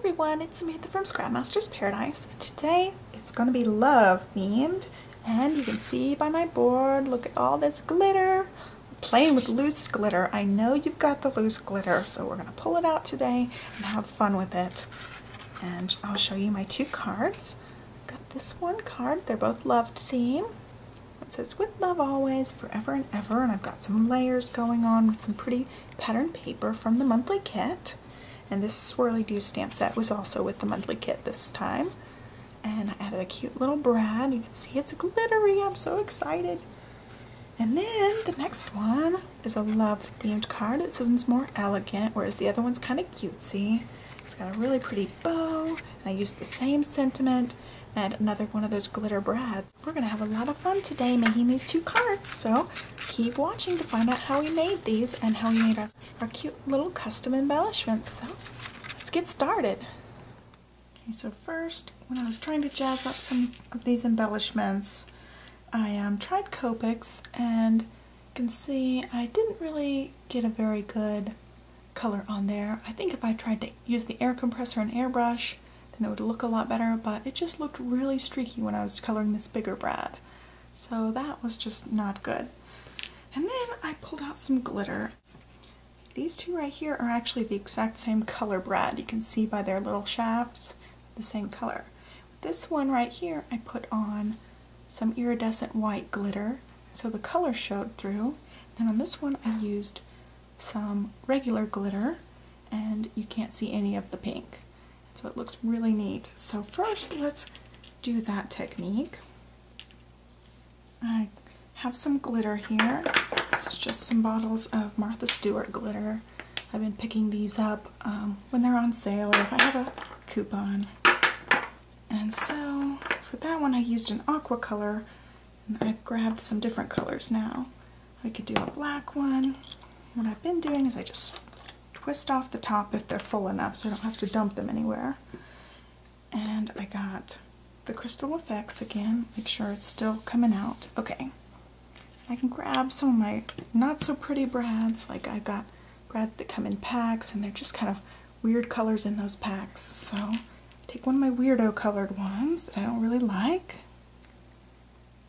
everyone, it's Samantha from Scrapmaster's Paradise. Today it's going to be love themed, and you can see by my board, look at all this glitter. I'm playing with loose glitter. I know you've got the loose glitter, so we're going to pull it out today and have fun with it. And I'll show you my two cards. I've got this one card, they're both love theme. It says with love always, forever and ever, and I've got some layers going on with some pretty pattern paper from the monthly kit. And this swirly do stamp set was also with the monthly kit this time. And I added a cute little brad. You can see it's glittery. I'm so excited. And then the next one is a love themed card. This one's more elegant, whereas the other one's kind of cutesy. It's got a really pretty bow. And I used the same sentiment and another one of those glitter brads. We're going to have a lot of fun today making these two cards, so keep watching to find out how we made these and how we made our cute little custom embellishments. So let's get started. Okay, so first, when I was trying to jazz up some of these embellishments, I tried Copics, and you can see I didn't really get a very good color on there. I think if I tried to use the air compressor and airbrush, and it would look a lot better, but it just looked really streaky when I was coloring this bigger brad. So that was just not good. And then I pulled out some glitter. These two right here are actually the exact same color brad. You can see by their little shafts, the same color. This one right here, I put on some iridescent white glitter, so the color showed through. And on this one, I used some regular glitter, and you can't see any of the pink. So it looks really neat. So first, let's do that technique. I have some glitter here. This is just some bottles of Martha Stewart glitter. I've been picking these up when they're on sale or if I have a coupon. And so for that one, I used an aqua color, and I've grabbed some different colors now. I could do a black one. What I've been doing is I just twist off the top if they're full enough so I don't have to dump them anywhere. And I got the Crystal Effects again, make sure it's still coming out. Okay, I can grab some of my not so pretty brads, like I've got brads that come in packs and they're just kind of weird colors in those packs. So take one of my weirdo colored ones that I don't really like,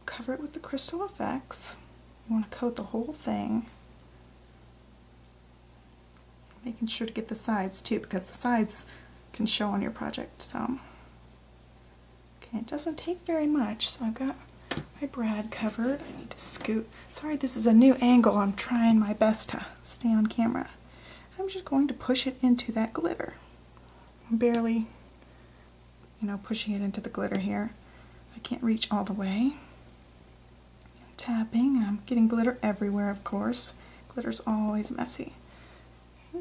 cover it with the Crystal Effects. You want to coat the whole thing. Making sure to get the sides too, because the sides can show on your project some. Okay, it doesn't take very much, so I've got my brad covered. I need to scoot. Sorry, this is a new angle. I'm trying my best to stay on camera. I'm just going to push it into that glitter. I'm barely, pushing it into the glitter here. I can't reach all the way. I'm tapping. I'm getting glitter everywhere, of course. Glitter's always messy.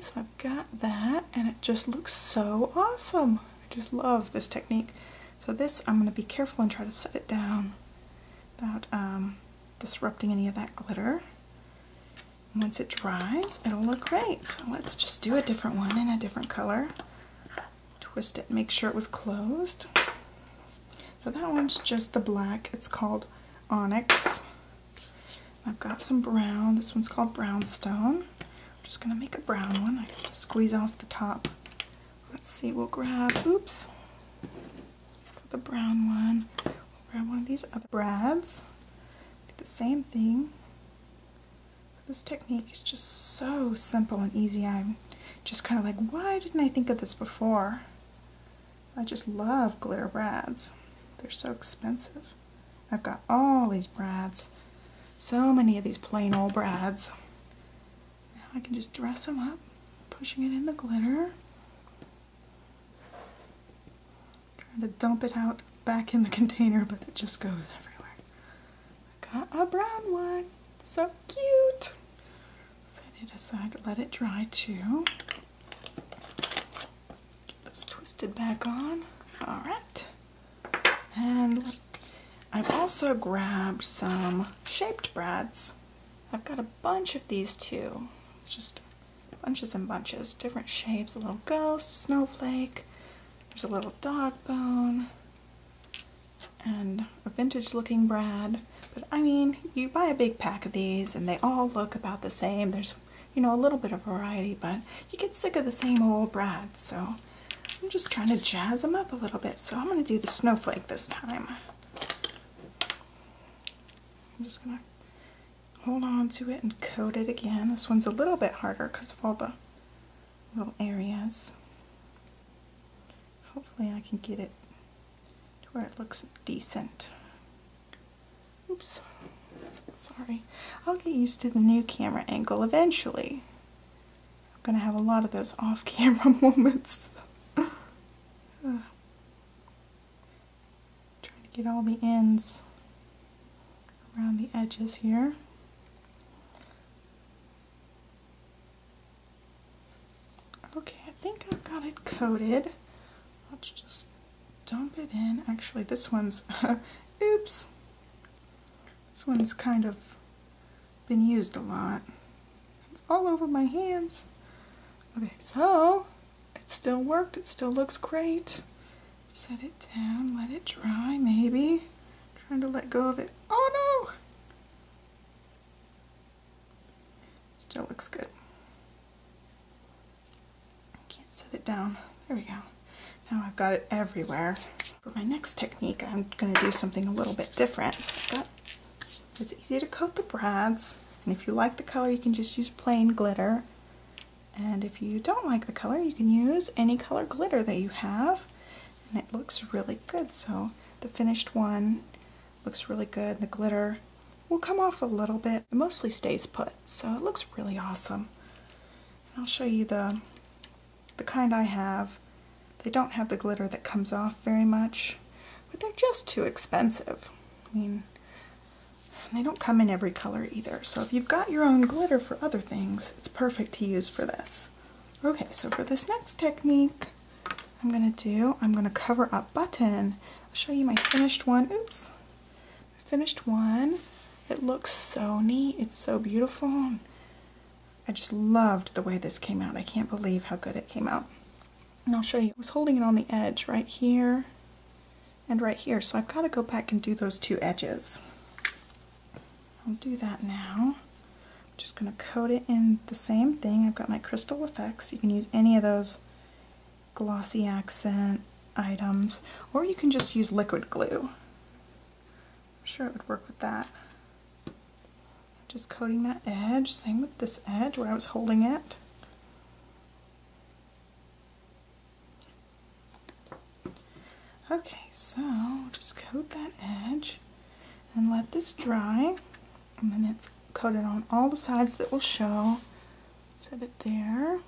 So I've got that, and it just looks so awesome. I just love this technique. So this, I'm going to be careful and try to set it down without disrupting any of that glitter. And once it dries, it'll look great. So let's just do a different one in a different color. Twist it, make sure it was closed. So that one's just the black. It's called Onyx. I've got some brown. This one's called Brownstone. Just gonna make a brown one. I have to squeeze off the top. Let's see, we'll grab, oops, the brown one. We'll grab one of these other brads. Do the same thing. This technique is just so simple and easy. I'm just kind of like, why didn't I think of this before? I just love glitter brads. They're so expensive. I've got all these brads. So many of these plain old brads. I can just dress them up, pushing it in the glitter. Trying to dump it out back in the container, but it just goes everywhere. I got a brown one. It's so cute. So I decided to let it dry too. Get this twisted back on. Alright. And I've also grabbed some shaped brads. I've got a bunch of these too. Just bunches and bunches, different shapes, a little ghost, snowflake, there's a little dog bone, and a vintage looking brad. But I mean, you buy a big pack of these and they all look about the same. There's, a little bit of variety, but you get sick of the same old brads. So I'm just trying to jazz them up a little bit, so I'm going to do the snowflake this time. I'm just going to hold on to it and coat it again. This one's a little bit harder because of all the little areas. Hopefully I can get it to where it looks decent. Oops, sorry. I'll get used to the new camera angle eventually. I'm going to have a lot of those off-camera moments. Trying to get all the ends around the edges here. Okay, I think I've got it coated. Let's just dump it in. Actually, this one's, oops. This one's kind of been used a lot. It's all over my hands. Okay, so it still worked. It still looks great. Set it down, let it dry, maybe. Trying to let go of it. Oh no! Still looks good. Can't set it down. There we go. Now I've got it everywhere. For my next technique, I'm going to do something a little bit different. So it's easy to coat the brads, and if you like the color, you can just use plain glitter. And if you don't like the color, you can use any color glitter that you have, and it looks really good. So the finished one looks really good. The glitter will come off a little bit. It mostly stays put, so it looks really awesome. And I'll show you the kind I have. They don't have the glitter that comes off very much, but they're just too expensive. I mean, they don't come in every color either. So if you've got your own glitter for other things, it's perfect to use for this. Okay, so for this next technique, I'm going to cover up button. I'll show you my finished one. Oops. My finished one. It looks so neat. It's so beautiful. I just loved the way this came out. I can't believe how good it came out. And I'll show you. I was holding it on the edge right here and right here, so I've got to go back and do those two edges. I'll do that now. I'm just going to coat it in the same thing. I've got my Crystal Effects. You can use any of those glossy accent items, or you can just use liquid glue. I'm sure it would work with that. Just coating that edge, same with this edge where I was holding it. Okay, so just coat that edge and let this dry, and then it's coated on all the sides that will show. Set it there.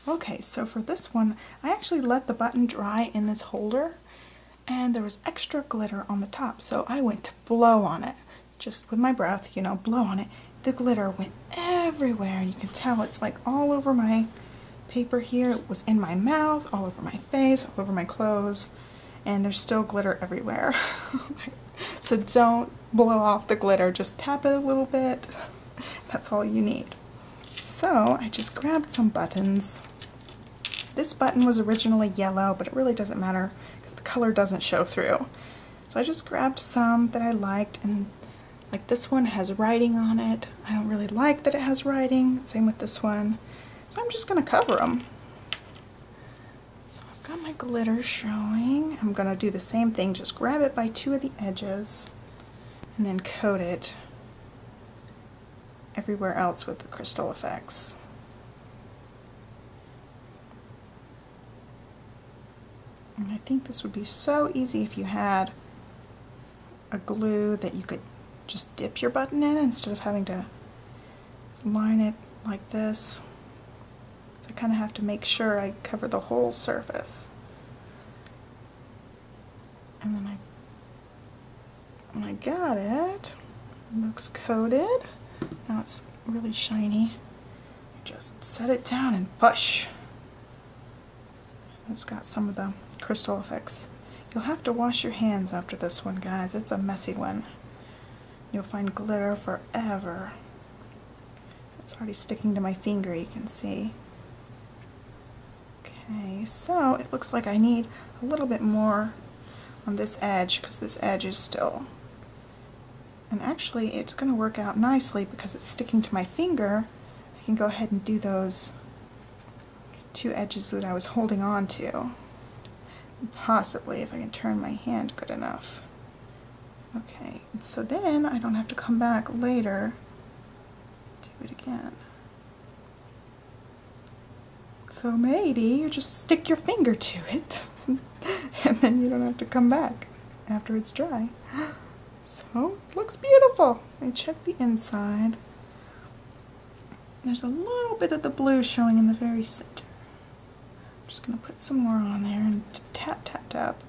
Okay, so for this one, I actually let the button dry in this holder, and there was extra glitter on the top, so I went to blow on it, just with my breath, you know, blow on it. The glitter went everywhere, and you can tell it's like all over my paper here. It was in my mouth, all over my face, all over my clothes, and there's still glitter everywhere. So don't blow off the glitter, just tap it a little bit. That's all you need. So I just grabbed some buttons. This button was originally yellow, but it really doesn't matter because the color doesn't show through. So I just grabbed some that I liked, and like this one has writing on it. I don't really like that it has writing. Same with this one. So I'm just going to cover them. So I've got my glitter showing. I'm going to do the same thing, just grab it by two of the edges and then coat it everywhere else with the Crystal Effects. And I think this would be so easy if you had a glue that you could just dip your button in instead of having to line it like this. So I kind of have to make sure I cover the whole surface. And then when I got it, it looks coated. Now it's really shiny. Just set it down and push. It's got some of the Crystal Effects. You'll have to wash your hands after this one, guys. It's a messy one. You'll find glitter forever. It's already sticking to my finger, you can see. Okay, so it looks like I need a little bit more on this edge because this edge is still. And actually it's going to work out nicely because it's sticking to my finger. I can go ahead and do those two edges that I was holding on to. Possibly, if I can turn my hand good enough. Okay, and so then I don't have to come back later to do it again. So maybe you just stick your finger to it and then you don't have to come back after it's dry. So, it looks beautiful. I checked the inside. There's a little bit of the blue showing in the very center. I'm just going to put some more on there and tap, tap, tap.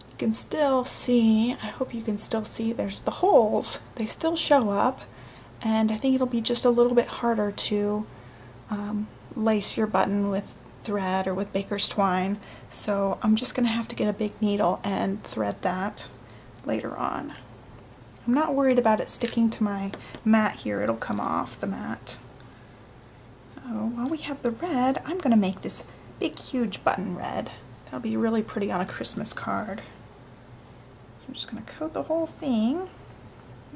You can still see, I hope you can still see, there's the holes. They still show up, and I think it'll be just a little bit harder to lace your button with thread or with baker's twine. So I'm just going to have to get a big needle and thread that later on. I'm not worried about it sticking to my mat here. It'll come off the mat. Oh, while we have the red, I'm going to make this big, huge button red. That'll be really pretty on a Christmas card. I'm just going to coat the whole thing,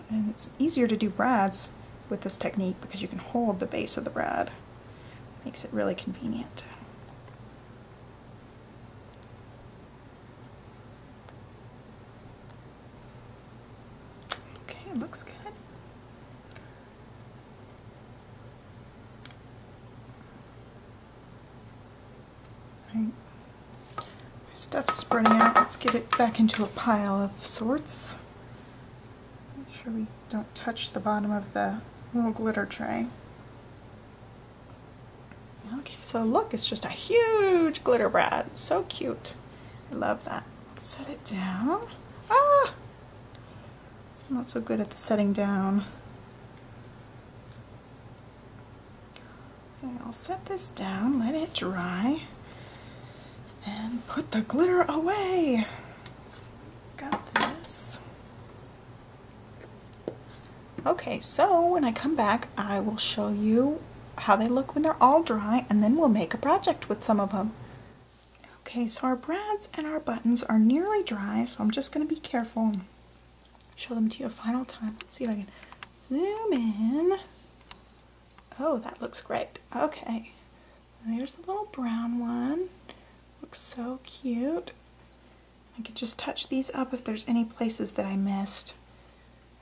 and it's easier to do brads with this technique because you can hold the base of the brad. Makes it really convenient. Okay, it looks good. My stuff's spreading out. Let's get it back into a pile of sorts. Make sure we don't touch the bottom of the little glitter tray. Okay, so look, it's just a huge glitter brad. So cute. I love that. Set it down. Ah! I'm not so good at the setting down. Okay, I'll set this down, let it dry, and put the glitter away. Got this. Okay, so when I come back, I will show you how they look when they're all dry, and then we'll make a project with some of them. Okay, so our brads and our buttons are nearly dry, so I'm just going to be careful and show them to you a final time. Let's see if I can zoom in. Oh, that looks great. Okay, there's the little brown one. Looks so cute. I could just touch these up if there's any places that I missed.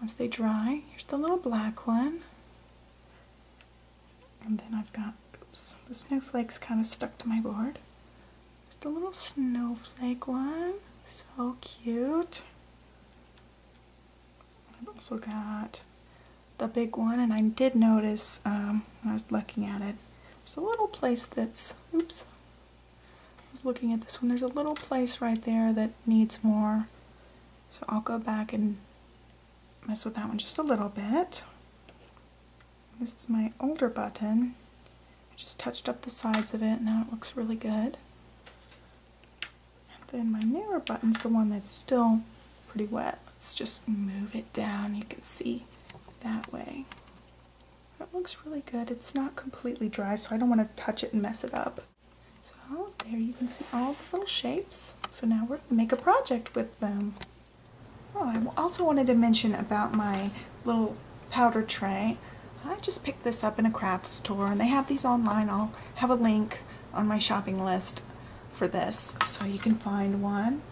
Once they dry, here's the little black one. And then I've got, oops, the snowflakes kind of stuck to my board. There's the little snowflake one. So cute. I've also got the big one, and I did notice when I was looking at it, there's a little place that's, oops, I was looking at this one, there's a little place right there that needs more. So I'll go back and mess with that one just a little bit. This is my older button. I just touched up the sides of it, now it looks really good. And then my newer button's the one that's still pretty wet. Let's just move it down, you can see that way. It looks really good. It's not completely dry, so I don't want to touch it and mess it up. So there you can see all the little shapes. So now we're going to make a project with them. Oh, I also wanted to mention about my little powder tray. I just picked this up in a craft store, and they have these online. I'll have a link on my shopping list for this, so you can find one.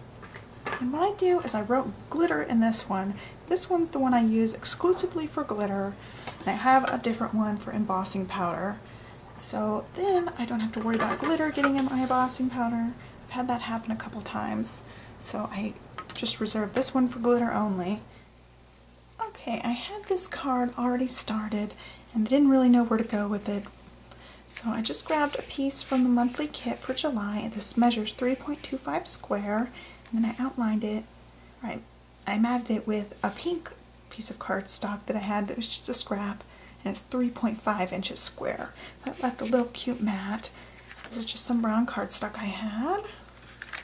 And what I do is I wrote glitter in this one. This one's the one I use exclusively for glitter, and I have a different one for embossing powder. So then I don't have to worry about glitter getting in my embossing powder. I've had that happen a couple times, so I just reserved this one for glitter only. Okay, I had this card already started and didn't really know where to go with it. So I just grabbed a piece from the monthly kit for July. This measures 3.25 square, and then I outlined it, right, I matted it with a pink piece of cardstock that I had. It was just a scrap, and it's 3.5 inches square. That left a little cute mat. This is just some brown cardstock I had.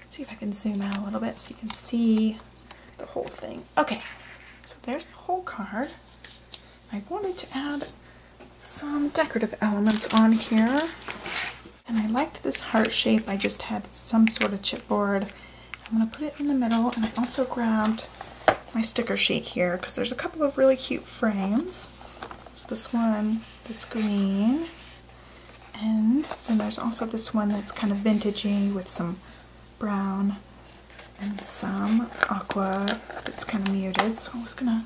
Let's see if I can zoom out a little bit so you can see the whole thing. Okay, so there's the whole card. I wanted to add some decorative elements on here, and I liked this heart shape. I just had some sort of chipboard. I'm going to put it in the middle, and I also grabbed my sticker sheet here because there's a couple of really cute frames. There's this one that's green, and then there's also this one that's kind of vintagey with some brown and some aqua that's kind of muted. So I'm just gonna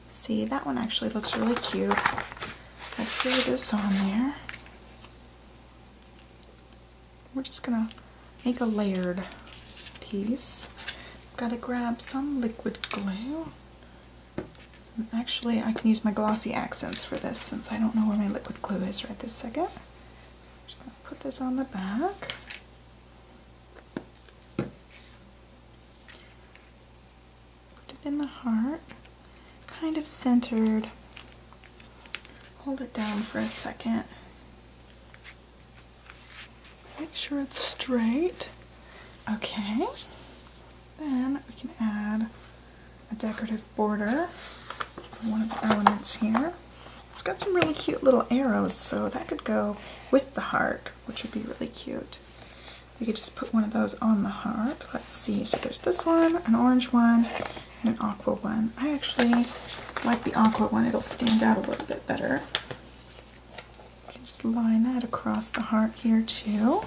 see, that one actually looks really cute. I threw this on there. We're just gonna make a layered piece. Gotta grab some liquid glue. And actually, I can use my glossy accents for this since I don't know where my liquid glue is right this second. Just gonna put this on the back. Put it in the heart, kind of centered. Hold it down for a second. Make sure it's straight. Okay. Then we can add a decorative border on one of the elements here. It's got some really cute little arrows, so that could go with the heart, which would be really cute. We could just put one of those on the heart. Let's see. So there's this one, an orange one, and an aqua one. I actually like the aqua one. It'll stand out a little bit better. You can just line that across the heart here too.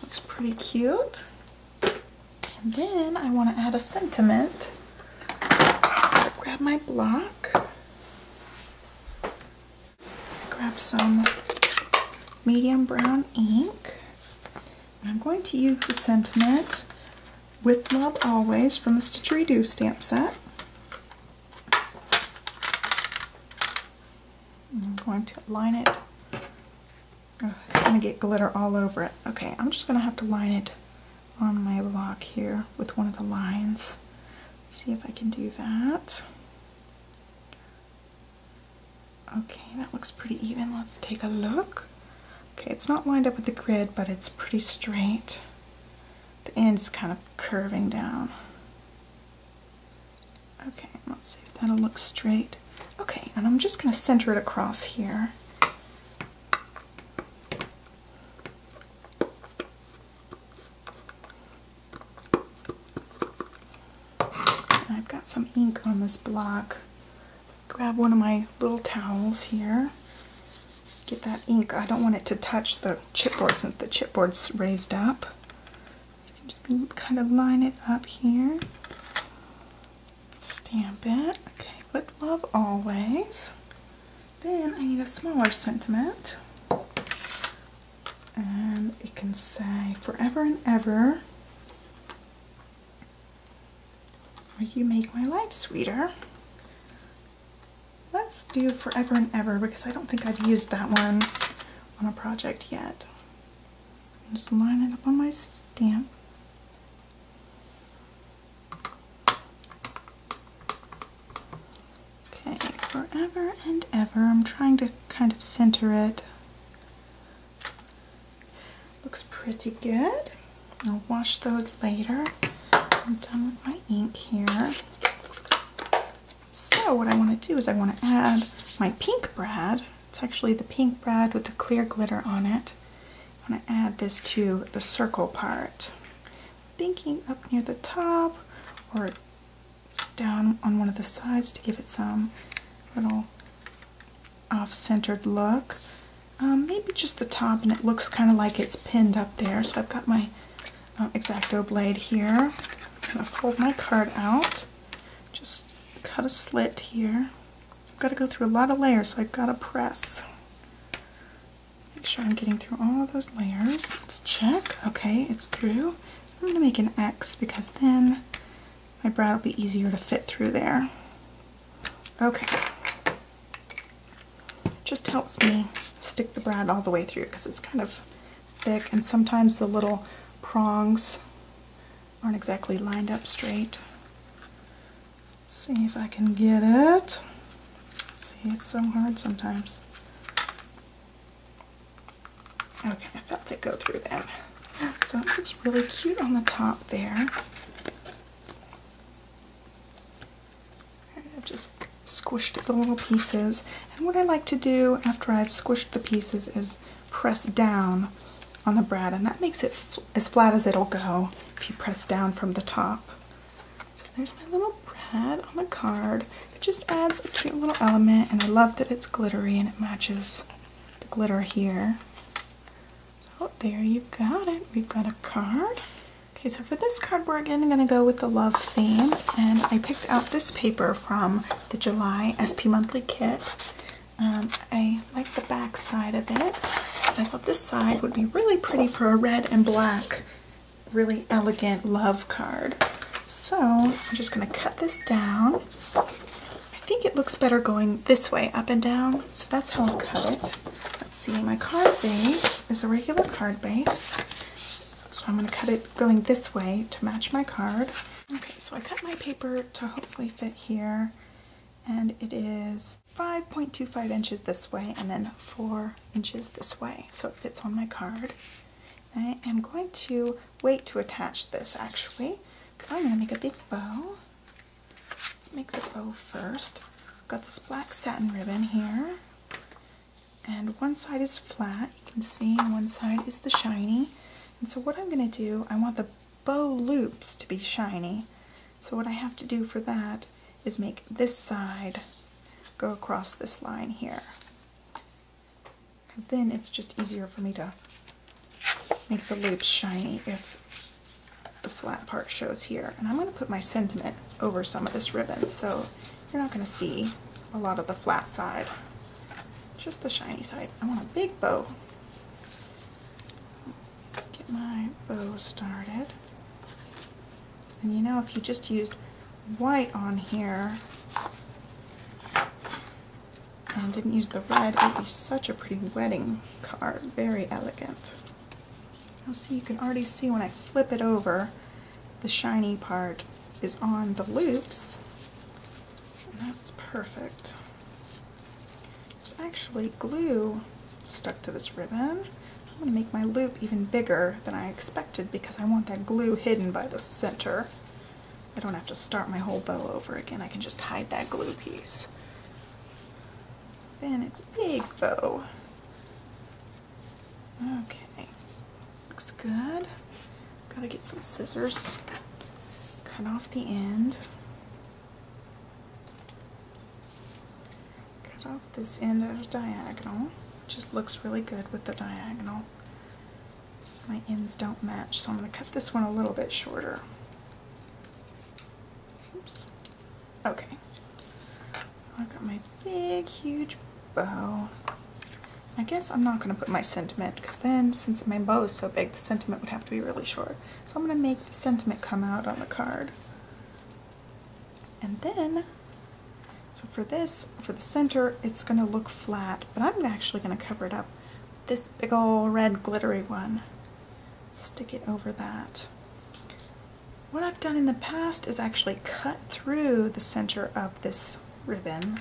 Looks pretty cute. And then I want to add a sentiment. Grab my block. Grab some medium brown ink. And I'm going to use the sentiment "With Love Always" from the Stitchery Doo stamp set. I'm going to line it. Oh, it's going to get glitter all over it. Okay, I'm just going to have to line it on my block here with one of the lines. Let's see if I can do that. Okay, that looks pretty even. Let's take a look. Okay, it's not lined up with the grid, but it's pretty straight. The end's kind of curving down. Okay, let's see if that'll look straight. Okay, and I'm just going to center it across here. I've got some ink on this block. Grab one of my little towels here. Get that ink. I don't want it to touch the chipboard since the chipboard's raised up. You can just kind of line it up here. Stamp it. Okay, "With Love Always." Then I need a smaller sentiment. And it can say "Forever and Ever. Or you make my life sweeter." Let's do "Forever and Ever" because I don't think I've used that one on a project yet. Just line it up on my stamp. Okay, "Forever and Ever." I'm trying to kind of center it. Looks pretty good. I'll wash those later. I'm done with my ink here. So what I want to do is I want to add my pink brad. It's actually the pink brad with the clear glitter on it. I want to add this to the circle part. Thinking up near the top or down on one of the sides to give it some little off-centered look. Maybe just the top, and it looks kind of like it's pinned up there. So I've got my X-Acto blade here. I'm going to fold my card out. Just cut a slit here. I've got to go through a lot of layers, so I've got to press. Make sure I'm getting through all of those layers. Let's check. Okay, it's through. I'm going to make an X because then my brad will be easier to fit through there. Okay. Just helps me stick the brad all the way through because it's kind of thick, and sometimes the little prongs aren't exactly lined up straight. Let's see if I can get it. See, it's so hard sometimes. Okay, I felt it go through that. So it looks really cute on the top there. I've just squished the little pieces. And what I like to do after I've squished the pieces is press down on the brad, and that makes it as flat as it'll go if you press down from the top. So there's my little brad on the card. It just adds a cute little element, and I love that it's glittery and it matches the glitter here. Oh, there you've got it. We've got a card. Okay, so for this card we're again going to go with the love theme, and I picked out this paper from the July SP Monthly Kit. I like the back side of it, but I thought this side would be really pretty for a red and black, really elegant love card. So I'm just going to cut this down. I think it looks better going this way, up and down, so that's how I'll cut it. Let's see, my card base is a regular card base. So I'm going to cut it going this way to match my card. Okay, so I cut my paper to hopefully fit here, and it is 5.25 inches this way and then 4 inches this way, so it fits on my card. I am going to wait to attach this actually, because I'm going to make a big bow. Let's make the bow first. I've got this black satin ribbon here, and one side is flat, you can see, and one side is the shiny. And so what I'm going to do, I want the bow loops to be shiny. So what I have to do for that is make this side go across this line here. Because then it's just easier for me to make the loops shiny if the flat part shows here. And I'm going to put my sentiment over some of this ribbon, so you're not going to see a lot of the flat side, just the shiny side. I want a big bow. My bow started, and you know, if you just used white on here and didn't use the red, it would be such a pretty wedding card. Very elegant. Now see, you can already see when I flip it over, the shiny part is on the loops, and that's perfect. There's actually glue stuck to this ribbon. I'm going to make my loop even bigger than I expected because I want that glue hidden by the center. I don't have to start my whole bow over again. I can just hide that glue piece. Then it's a big bow. Okay, looks good. Gotta get some scissors. Cut off the end. Cut off this end at a diagonal. Just looks really good with the diagonal. My ends don't match, so I'm going to cut this one a little bit shorter. Oops. Okay. I've got my big, huge bow. I guess I'm not going to put my sentiment, because then, since my bow is so big, the sentiment would have to be really short. So I'm going to make the sentiment come out on the card. And then, so for this, for the center, it's going to look flat, but I'm actually going to cover it up with this big old red glittery one. Stick it over that. What I've done in the past is actually cut through the center of this ribbon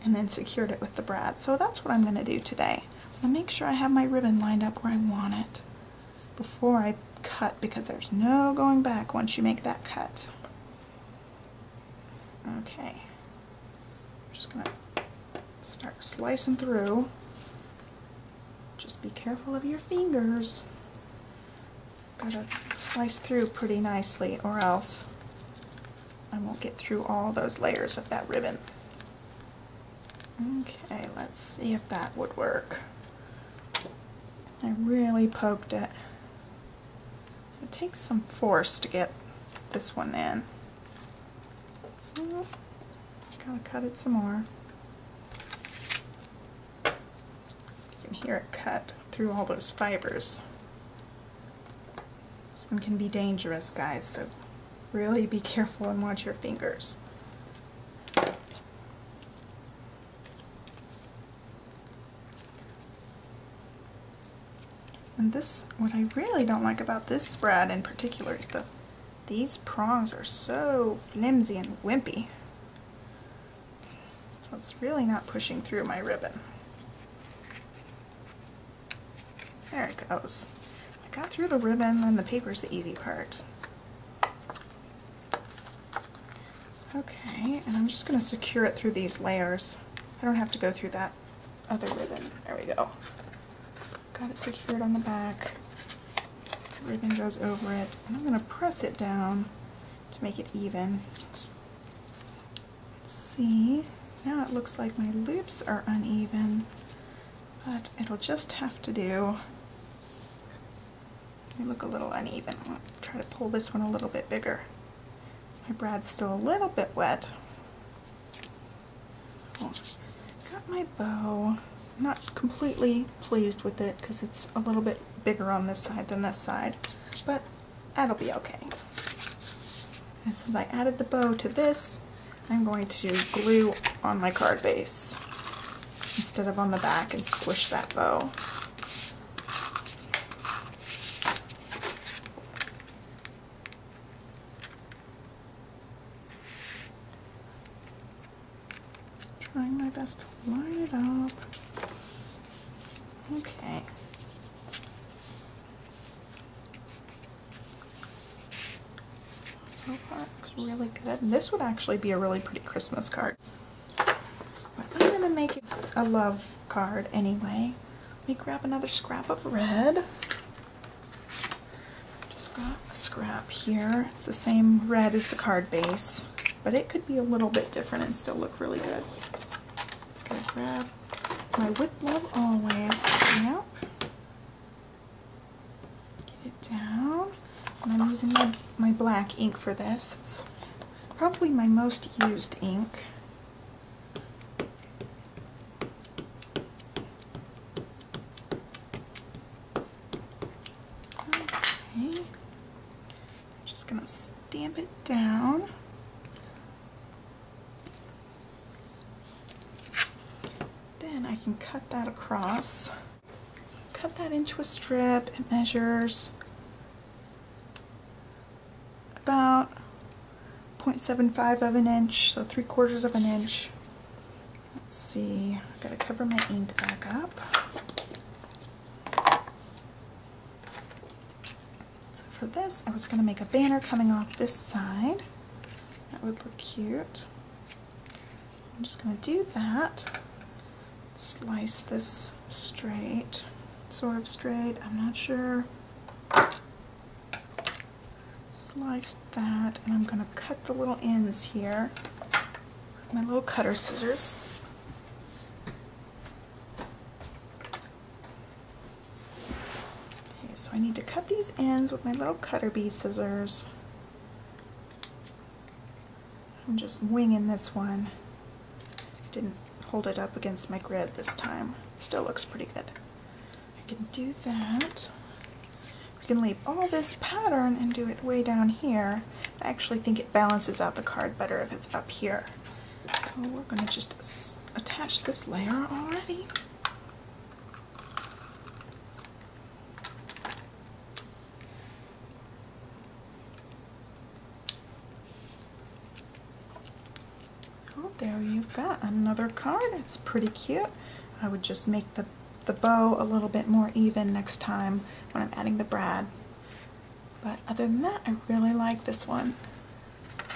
and then secured it with the brad. So that's what I'm going to do today. I'm going to make sure I have my ribbon lined up where I want it before I cut, because there's no going back once you make that cut. Okay. Just gonna start slicing through. Just be careful of your fingers. Gotta slice through pretty nicely, or else I won't get through all those layers of that ribbon. Okay, let's see if that would work. I really poked it. It takes some force to get this one in. Gotta cut it some more. You can hear it cut through all those fibers. This one can be dangerous, guys, so really be careful and watch your fingers. And this, what I really don't like about this spread in particular is these prongs are so flimsy and wimpy. So it's really not pushing through my ribbon. There it goes. I got through the ribbon, and the paper's the easy part. Okay, and I'm just going to secure it through these layers. I don't have to go through that other ribbon. There we go. Got it secured on the back. The ribbon goes over it, and I'm going to press it down to make it even. Let's see. Now it looks like my loops are uneven, but it'll just have to do. They look a little uneven. I'll try to pull this one a little bit bigger. My brad's still a little bit wet. Oh, got my bow. I'm not completely pleased with it because it's a little bit bigger on this side than this side, but that'll be okay. And since I added the bow to this, I'm going to glue on my card base instead of on the back and squish that bow. Trying my best to line it up. Okay. So far it looks really good. And this would actually be a really pretty Christmas card. But I'm going to make it a love card anyway. Let me grab another scrap of red. Just got a scrap here. It's the same red as the card base, but it could be a little bit different and still look really good. I'm going to grab my With Love Always stamp. Get it down. And I'm using my black ink for this. It's probably my most used ink. Okay. I'm just going to stamp it down. Then I can cut that across. So cut that into a strip. It measures about 0.75 of an inch, so 3/4 of an inch. Let's see, I've got to cover my ink back up. So for this, I was going to make a banner coming off this side. That would look cute. I'm just going to do that. Slice this straight, sort of straight, I'm not sure. Slice that, and I'm going to cut the little ends here with my little cutter scissors. Okay, so I need to cut these ends with my little cutter bee scissors. I'm just winging this one. Didn't hold it up against my grid this time. Still looks pretty good. I can do that. We can leave all this pattern and do it way down here. I actually think it balances out the card better if it's up here. So we're going to just attach this layer already. Oh, there you've got another card. It's pretty cute. I would just make the bow a little bit more even next time when I'm adding the brad. But other than that, I really like this one.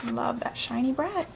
Love that shiny brad.